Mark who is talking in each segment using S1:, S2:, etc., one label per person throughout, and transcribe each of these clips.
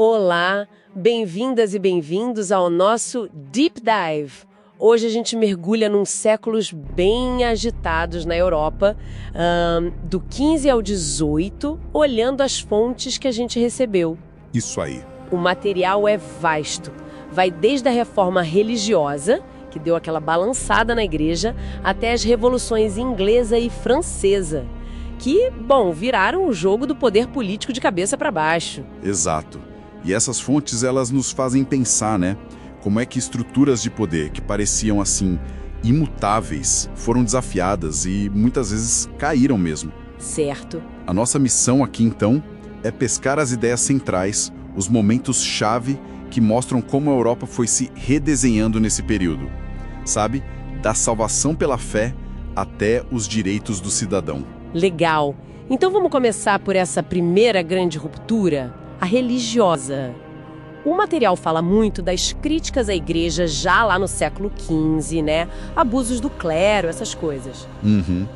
S1: Olá, bem-vindas e bem-vindos ao nosso Deep Dive. Hoje a gente mergulha num séculos bem agitados na Europa, do 15 ao 18, olhando as fontes que a gente recebeu.
S2: Isso aí.
S1: O material é vasto, vai desde a reforma religiosa, que deu aquela balançada na igreja, até as revoluções inglesa e francesa, que, viraram o jogo do poder político de cabeça para baixo.
S2: Exato. E essas fontes, elas nos fazem pensar, né? Como é que estruturas de poder que pareciam, assim, imutáveis, foram desafiadas e muitas vezes caíram mesmo.
S1: Certo.
S2: A nossa missão aqui, então, é pescar as ideias centrais, os momentos-chave que mostram como a Europa foi se redesenhando nesse período. Sabe? Da salvação pela fé até os direitos do cidadão.
S1: Legal. Então vamos começar por essa primeira grande ruptura, a religiosa. O material fala muito das críticas à igreja já lá no século XV, né? Abusos do clero, essas coisas.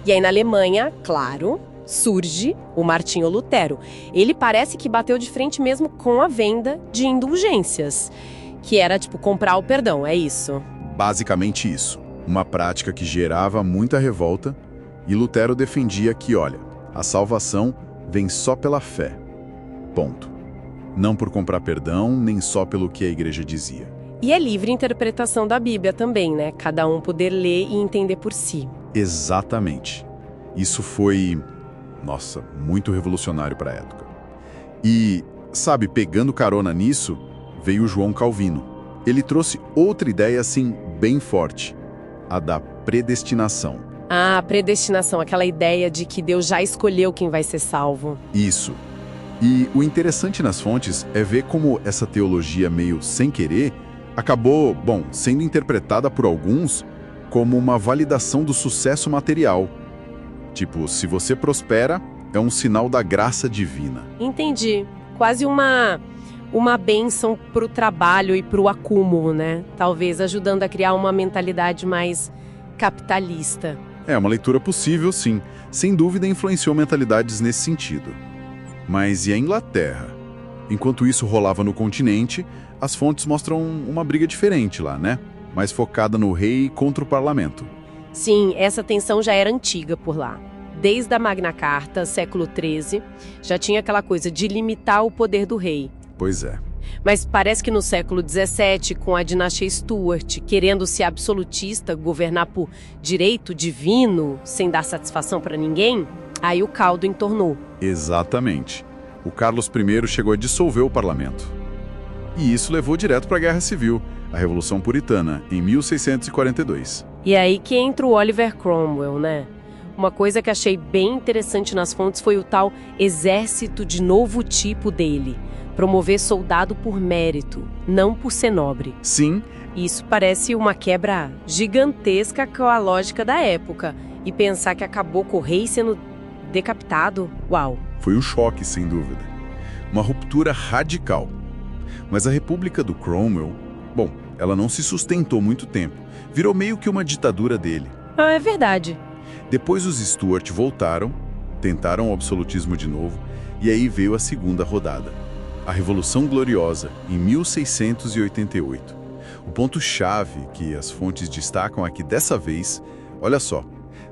S1: E aí na Alemanha, claro, surge o Martinho Lutero. Ele parece que bateu de frente mesmo com a venda de indulgências, que era tipo comprar o perdão, é isso?
S2: Basicamente isso. Uma prática que gerava muita revolta e Lutero defendia que, olha, a salvação vem só pela fé. Ponto. Não por comprar perdão, nem só pelo que a igreja dizia.
S1: E é livre interpretação da Bíblia também, né? Cada um poder ler e entender por si.
S2: Exatamente. Isso foi, muito revolucionário para a época. E, sabe, pegando carona nisso, veio João Calvino. Ele trouxe outra ideia, assim, bem forte. A da predestinação.
S1: Ah, predestinação, aquela ideia de que Deus já escolheu quem vai ser salvo.
S2: Isso. E o interessante nas fontes é ver como essa teologia meio sem querer acabou, sendo interpretada por alguns como uma validação do sucesso material. Tipo, se você prospera, é um sinal da graça divina.
S1: Entendi. Quase uma bênção para o trabalho e para o acúmulo, né? Talvez ajudando a criar uma mentalidade mais capitalista.
S2: É uma leitura possível, sim. Sem dúvida influenciou mentalidades nesse sentido. Mas e a Inglaterra? Enquanto isso rolava no continente, as fontes mostram uma briga diferente lá, né? Mais focada no rei contra o parlamento.
S1: Sim, essa tensão já era antiga por lá. Desde a Magna Carta, século XIII, já tinha aquela coisa de limitar o poder do rei.
S2: Pois é.
S1: Mas parece que no século XVII, com a dinastia Stuart, querendo ser absolutista, governar por direito divino, sem dar satisfação para ninguém, aí o caldo entornou.
S2: Exatamente. O Carlos I chegou a dissolver o parlamento. E isso levou direto para a Guerra Civil, a Revolução Puritana, em 1642.
S1: E aí que entra o Oliver Cromwell, né? Uma coisa que achei bem interessante nas fontes foi o tal exército de novo tipo dele. Promover soldado por mérito, não por ser nobre.
S2: Sim.
S1: Isso parece uma quebra gigantesca com a lógica da época. E pensar que acabou com o rei sendo decapitado, uau.
S2: Foi um choque, sem dúvida. Uma ruptura radical. Mas a República do Cromwell, ela não se sustentou muito tempo. Virou meio que uma ditadura dele.
S1: Ah, é verdade.
S2: Depois os Stuart voltaram, tentaram o absolutismo de novo, e aí veio a segunda rodada. A Revolução Gloriosa, em 1688. O ponto-chave que as fontes destacam é que dessa vez, olha só,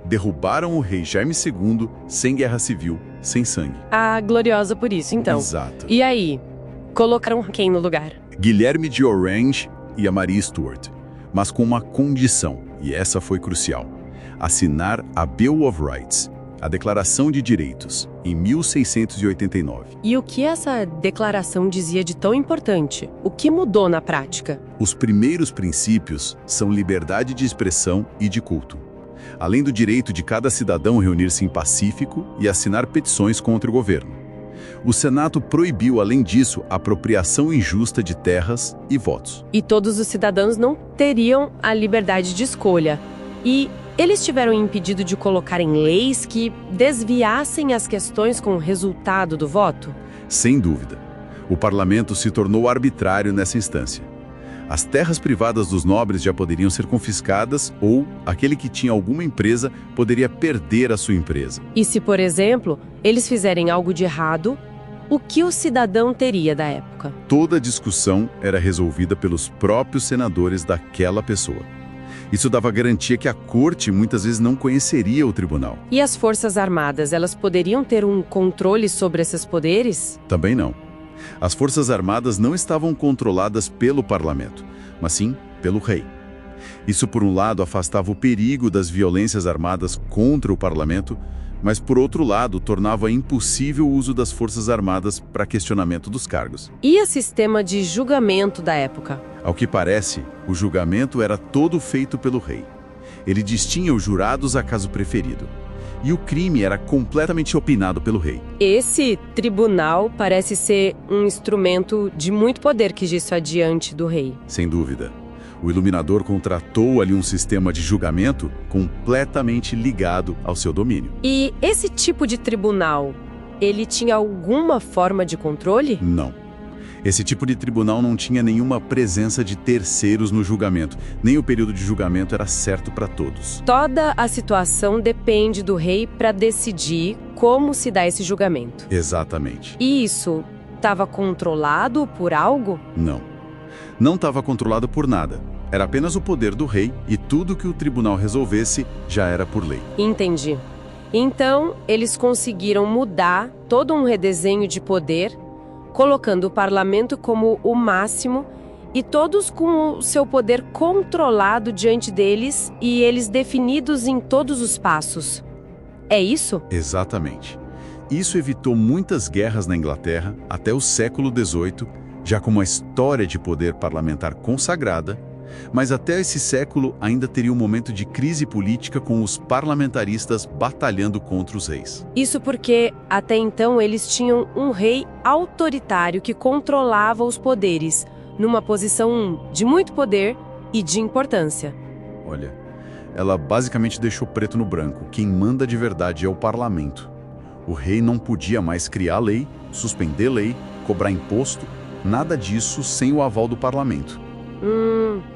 S2: derrubaram o rei Jaime II sem guerra civil, sem sangue.
S1: Ah, gloriosa por isso, então.
S2: Exato.
S1: E aí, colocaram quem no lugar?
S2: Guilherme de Orange e a Maria Stuart, mas com uma condição, e essa foi crucial: assinar a Bill of Rights, a Declaração de Direitos, em 1689.
S1: E o que essa declaração dizia de tão importante? O que mudou na prática?
S2: Os primeiros princípios são liberdade de expressão e de culto, além do direito de cada cidadão reunir-se em pacífico e assinar petições contra o governo. O Senado proibiu, além disso, a apropriação injusta de terras e votos.
S1: E todos os cidadãos não teriam a liberdade de escolha. E eles tiveram impedido de colocar em leis que desviassem as questões com o resultado do voto?
S2: Sem dúvida. O parlamento se tornou arbitrário nessa instância. As terras privadas dos nobres já poderiam ser confiscadas ou aquele que tinha alguma empresa poderia perder a sua empresa.
S1: E se, por exemplo, eles fizerem algo de errado, O que o cidadão teria da época?
S2: Toda a discussão era resolvida pelos próprios senadores daquela pessoa. Isso dava garantia que a corte muitas vezes não conheceria o tribunal.
S1: E as Forças Armadas, elas poderiam ter um controle sobre esses poderes?
S2: Também não. As Forças Armadas não estavam controladas pelo parlamento, mas sim pelo rei. Isso, por um lado, afastava o perigo das violências armadas contra o parlamento, mas, por outro lado, tornava impossível o uso das Forças Armadas para questionamento dos cargos.
S1: E o sistema de julgamento da época?
S2: Ao que parece, o julgamento era todo feito pelo rei. Ele distinha os jurados a caso preferido. E o crime era completamente opinado pelo rei.
S1: Esse tribunal parece ser um instrumento de muito poder que isso adiante do rei.
S2: Sem dúvida. O iluminador contratou ali um sistema de julgamento completamente ligado ao seu domínio.
S1: E esse tipo de tribunal, ele tinha alguma forma de controle?
S2: Não. Esse tipo de tribunal não tinha nenhuma presença de terceiros no julgamento. Nem o período de julgamento era certo para todos.
S1: Toda a situação depende do rei para decidir como se dá esse julgamento.
S2: Exatamente.
S1: E isso estava controlado por algo?
S2: Não. Não estava controlado por nada. Era apenas o poder do rei e tudo que o tribunal resolvesse já era por lei.
S1: Entendi. Então, eles conseguiram mudar todo um redesenho de poder, colocando o parlamento como o máximo e todos com o seu poder controlado diante deles e eles definidos em todos os passos. É isso?
S2: Exatamente. Isso evitou muitas guerras na Inglaterra até o século XVIII, já com uma história de poder parlamentar consagrada, mas até esse século ainda teria um momento de crise política com os parlamentaristas batalhando contra os reis.
S1: Isso porque, até então, eles tinham um rei autoritário que controlava os poderes, numa posição de muito poder e de importância.
S2: Olha, ela basicamente deixou preto no branco. Quem manda de verdade é o parlamento. O rei não podia mais criar lei, suspender lei, cobrar imposto, nada disso sem o aval do parlamento.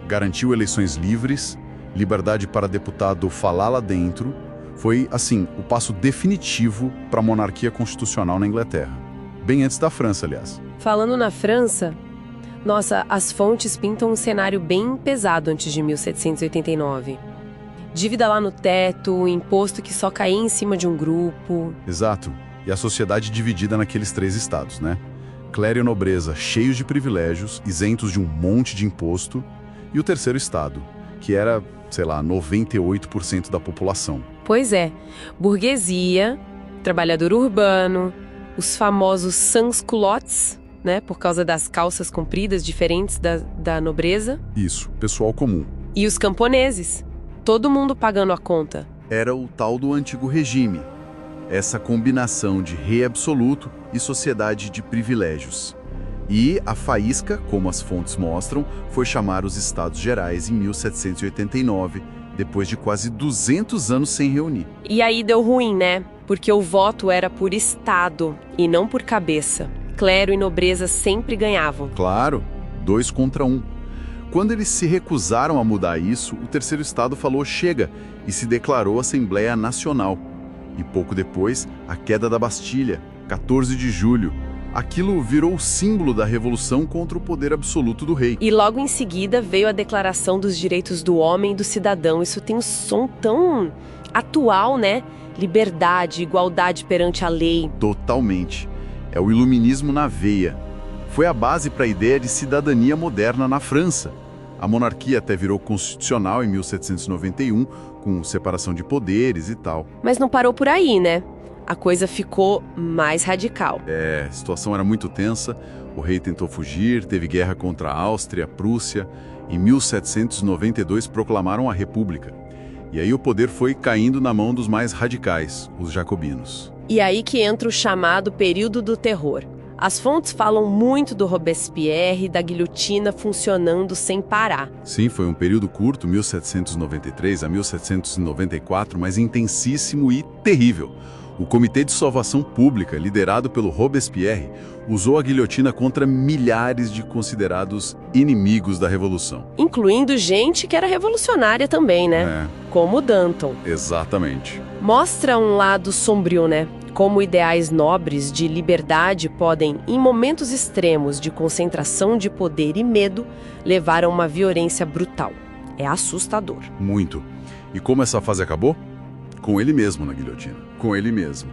S2: Garantiu eleições livres, liberdade para deputado falar lá dentro. Foi, assim, o passo definitivo para a monarquia constitucional na Inglaterra. Bem antes da França, aliás.
S1: Falando na França, nossa, as fontes pintam um cenário bem pesado antes de 1789. Dívida lá no teto, imposto que só caía em cima de um grupo.
S2: Exato. E a sociedade dividida naqueles 3 estados, né? Clero e nobreza cheios de privilégios, isentos de um monte de imposto, e o terceiro estado, que era, sei lá, 98% da população.
S1: Pois é, burguesia, trabalhador urbano, os famosos sans-culottes, né, por causa das calças compridas diferentes da nobreza.
S2: Isso, pessoal comum.
S1: E os camponeses, todo mundo pagando a conta.
S2: Era o tal do antigo regime. Essa combinação de rei absoluto e sociedade de privilégios. E a faísca, como as fontes mostram, foi chamar os Estados Gerais em 1789, depois de quase 200 anos sem reunir.
S1: E aí deu ruim, né? Porque o voto era por estado e não por cabeça. Clero e nobreza sempre ganhavam.
S2: Claro, 2 contra 1. Quando eles se recusaram a mudar isso, o terceiro estado falou chega e se declarou Assembleia Nacional. E pouco depois, a queda da Bastilha, 14 de julho. Aquilo virou o símbolo da revolução contra o poder absoluto do rei.
S1: E logo em seguida veio a Declaração dos Direitos do Homem e do Cidadão. Isso tem um som tão atual, né? Liberdade, igualdade perante a lei.
S2: Totalmente. É o iluminismo na veia. Foi a base para a ideia de cidadania moderna na França. A monarquia até virou constitucional em 1791, com separação de poderes e tal.
S1: Mas não parou por aí, né? A coisa ficou mais radical.
S2: A situação era muito tensa, o rei tentou fugir, teve guerra contra a Áustria, Prússia. Em 1792 proclamaram a República. E aí o poder foi caindo na mão dos mais radicais, os jacobinos.
S1: E aí que entra o chamado período do terror. As fontes falam muito do Robespierre e da guilhotina funcionando sem parar.
S2: Sim, foi um período curto, 1793 a 1794, mas intensíssimo e terrível. O Comitê de Salvação Pública, liderado pelo Robespierre, usou a guilhotina contra milhares de considerados inimigos da Revolução.
S1: Incluindo gente que era revolucionária também, né? Como Danton.
S2: Exatamente.
S1: Mostra um lado sombrio, né? como ideais nobres de liberdade podem, em momentos extremos de concentração de poder e medo, levar a uma violência brutal. É assustador.
S2: Muito. E como essa fase acabou? Com ele mesmo na guilhotina. Com ele mesmo.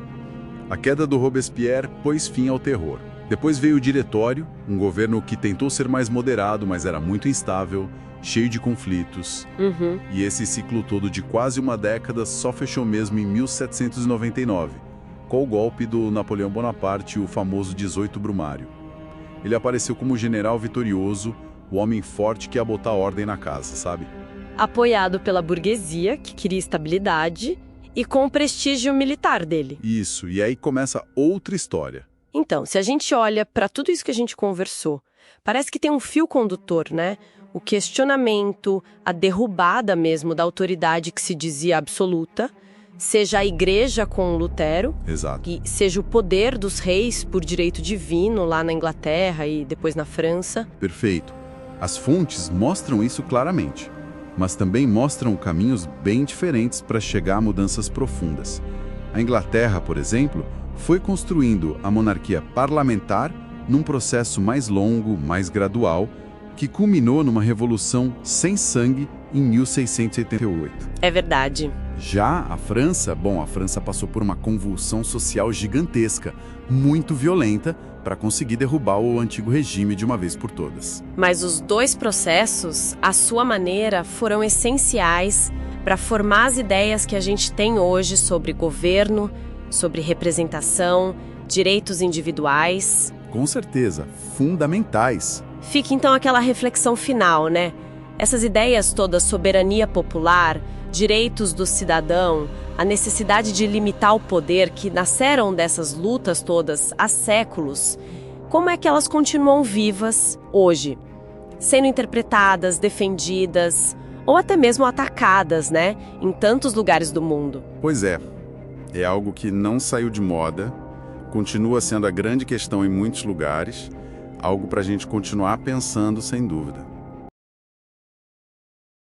S2: A queda do Robespierre pôs fim ao terror. Depois veio o Diretório, um governo que tentou ser mais moderado, mas era muito instável, cheio de conflitos. E esse ciclo todo de quase uma década só fechou mesmo em 1799, com o golpe do Napoleão Bonaparte e o famoso 18 Brumário. Ele apareceu como general vitorioso, o homem forte que ia botar ordem na casa, sabe?
S1: Apoiado pela burguesia, que queria estabilidade, e com o prestígio militar dele.
S2: Isso, e aí começa outra história.
S1: Então, se a gente olha para tudo isso que a gente conversou, parece que tem um fio condutor, né? O questionamento, a derrubada mesmo da autoridade que se dizia absoluta, seja a igreja com Lutero,
S2: Exato.
S1: que seja o poder dos reis por direito divino lá na Inglaterra e depois na França.
S2: Perfeito. As fontes mostram isso claramente, mas também mostram caminhos bem diferentes para chegar a mudanças profundas. A Inglaterra, por exemplo, foi construindo a monarquia parlamentar num processo mais longo, mais gradual, que culminou numa revolução sem sangue em 1688.
S1: É verdade.
S2: Já a França passou por uma convulsão social gigantesca, muito violenta, para conseguir derrubar o antigo regime de uma vez por todas.
S1: Mas os dois processos, à sua maneira, foram essenciais para formar as ideias que a gente tem hoje sobre governo, sobre representação, direitos individuais.
S2: Com certeza, fundamentais.
S1: Fica então aquela reflexão final, né? Essas ideias todas, soberania popular, direitos do cidadão, a necessidade de limitar o poder que nasceram dessas lutas todas há séculos, como é que elas continuam vivas hoje? Sendo interpretadas, defendidas ou até mesmo atacadas, né? Em tantos lugares do mundo.
S2: Pois é. É algo que não saiu de moda, continua sendo a grande questão em muitos lugares, algo para a gente continuar pensando sem dúvida.